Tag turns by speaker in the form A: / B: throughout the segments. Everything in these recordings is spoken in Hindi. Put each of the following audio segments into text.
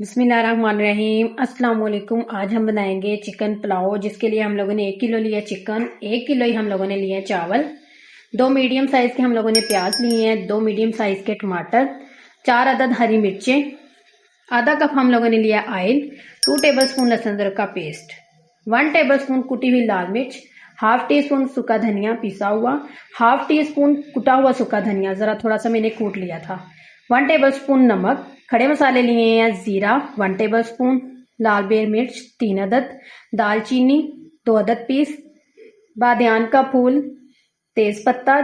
A: बिस्मिल्लाहिर्रहमानिर्रहीम। अस्सलाम वालेकुम। आज हम बनाएंगे चिकन पुलाव, जिसके लिए हम लोगों ने 1 किलो लिया चिकन, 1 किलो ही हम लोगों ने लिए चावल, 2 मीडियम साइज के हम लोगों ने प्याज लिए हैं, 2 मीडियम साइज के टमाटर, 4 अदद हरी मिर्चें, आधा कप हम लोगों ने लिया ऑयल, 2 टेबलस्पून लहसुन अदरक का पेस्ट, 1 टेबलस्पून कुटी हुई लाल मिर्च, हाफ टी स्पून सूखा धनिया पिसा हुआ, हाफ टी स्पून कुटा हुआ सूखा धनिया, जरा थोड़ा सा मैंने कूट लिया था, 1 टेबलस्पून नमक, खड़े मसाले लिए हैं जीरा 1 टेबलस्पून, लाल बेर मिर्च 3 अदद, दालचीनी 2 अदद पीस, बादियान का फूल, तेज पत्ता,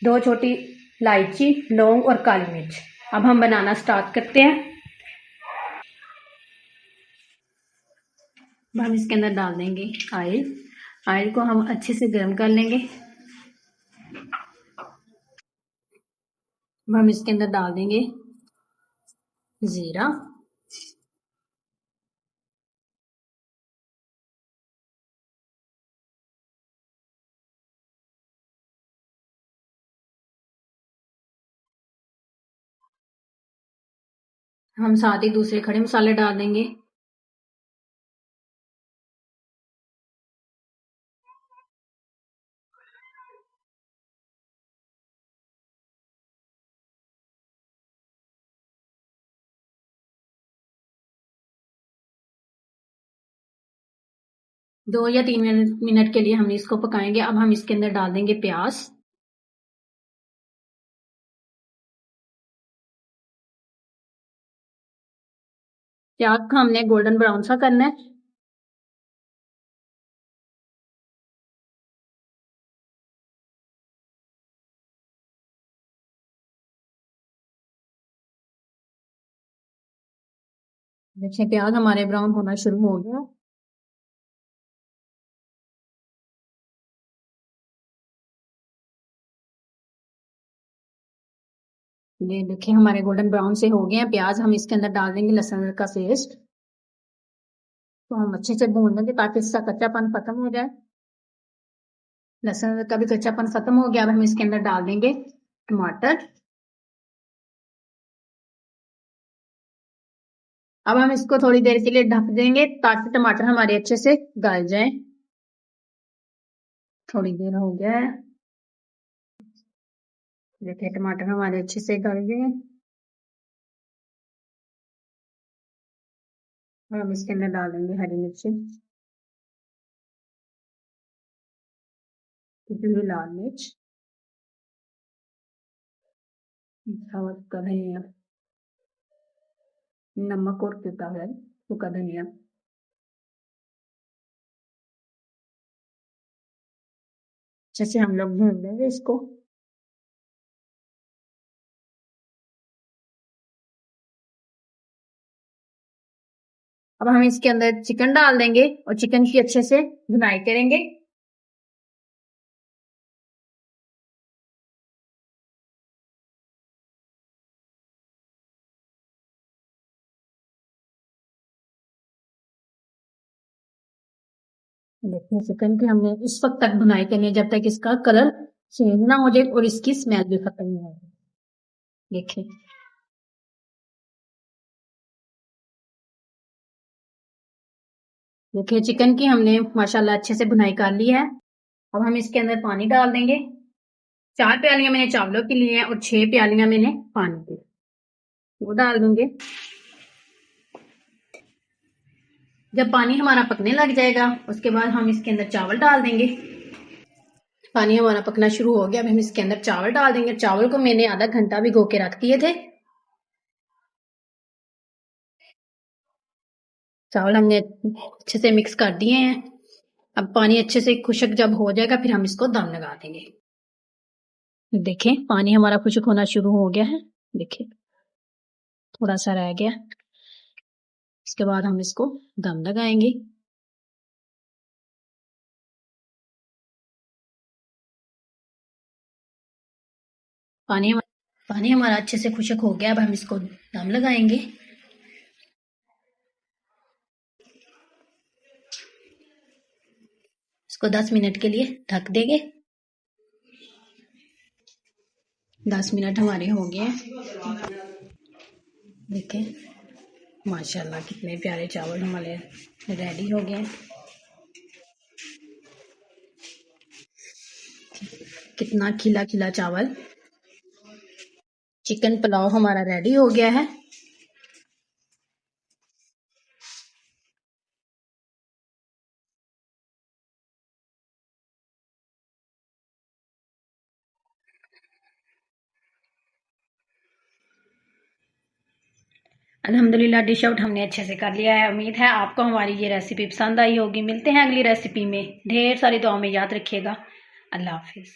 A: 2 छोटी इलायची, लौंग और काली मिर्च। अब हम बनाना स्टार्ट करते हैं। अब हम इसके अंदर डाल देंगे ऑयल। ऑयल को हम अच्छे से गर्म कर लेंगे। अब हम इसके अंदर डाल देंगे जीरा, हम साथ ही दूसरे खड़े मसाले डाल देंगे। दो या 3 मिनट के लिए हम इसको पकाएंगे। अब हम इसके अंदर डाल देंगे प्याज। प्याज को हमने गोल्डन ब्राउन सा करना है। देखिए प्याज हमारे ब्राउन होना शुरू हो गया। ये देखिए हमारे गोल्डन ब्राउन से हो गए हैं प्याज। हम इसके अंदर डाल देंगे लहसुन अदरक का पेस्ट। तो हम अच्छे से भून देंगे ताकि इसका कच्चापन खत्म हो जाए। लहसुन अदरक का भी कच्चापन खत्म हो गया। अब हम इसके अंदर डाल देंगे टमाटर। अब हम इसको थोड़ी देर के लिए ढक देंगे ताकि टमाटर हमारे अच्छे से गल जाए। थोड़ी देर हो गया है। देखिए टमाटर हमारे अच्छे से गल गए। और हम इसके अंदर डाल देंगे हरी मिर्ची, कुटी हुई लाल मिर्च, कर धनिया, नमक और कुटा हुआ सूखा धनिया। अच्छे से हम लोग भून लेंगे इसको। अब हम इसके अंदर चिकन डाल देंगे और चिकन की अच्छे से भुनाई करेंगे। देखिए चिकन की हमने इस वक्त तक भुनाई करनी है जब तक इसका कलर चेंज ना हो जाए और इसकी स्मेल भी खत्म नहीं हो। देखिए देखिए चिकन की हमने माशाल्लाह अच्छे से भुनाई कर ली है। अब हम इसके अंदर पानी डाल देंगे। 4 प्यालियां मैंने चावलों की ली हैं और 6 प्यालियां मैंने पानी की, वो डाल दूंगे। जब पानी हमारा पकने लग जाएगा उसके बाद हम इसके अंदर चावल डाल देंगे। पानी हमारा पकना शुरू हो गया। अब हम इसके अंदर चावल डाल देंगे। चावल को मैंने आधा घंटा भिगो के रख दिए थे। चावल हमने अच्छे से मिक्स कर दिए हैं। अब पानी अच्छे से खुश्क जब हो जाएगा फिर हम इसको दम लगा देंगे। देखें पानी हमारा खुश्क होना शुरू हो गया है। देखिए थोड़ा सा रह गया। इसके बाद हम इसको दम लगाएंगे। पानी हमारा अच्छे से खुश्क हो गया। अब हम इसको दम लगाएंगे। इसको 10 मिनट के लिए ढक देंगे। 10 मिनट हमारे हो गए हैं। देखें माशाल्लाह कितने प्यारे चावल हमारे रेडी हो गए। कितना खिला खिला चावल। चिकन पुलाव हमारा रेडी हो गया है। अल्हम्दुलिल्लाह डिश आउट हमने अच्छे से कर लिया है। उम्मीद है आपको हमारी ये रेसिपी पसंद आई होगी। मिलते हैं अगली रेसिपी में। ढेर सारी दुआ में याद रखिएगा। अल्लाह हाफिज़।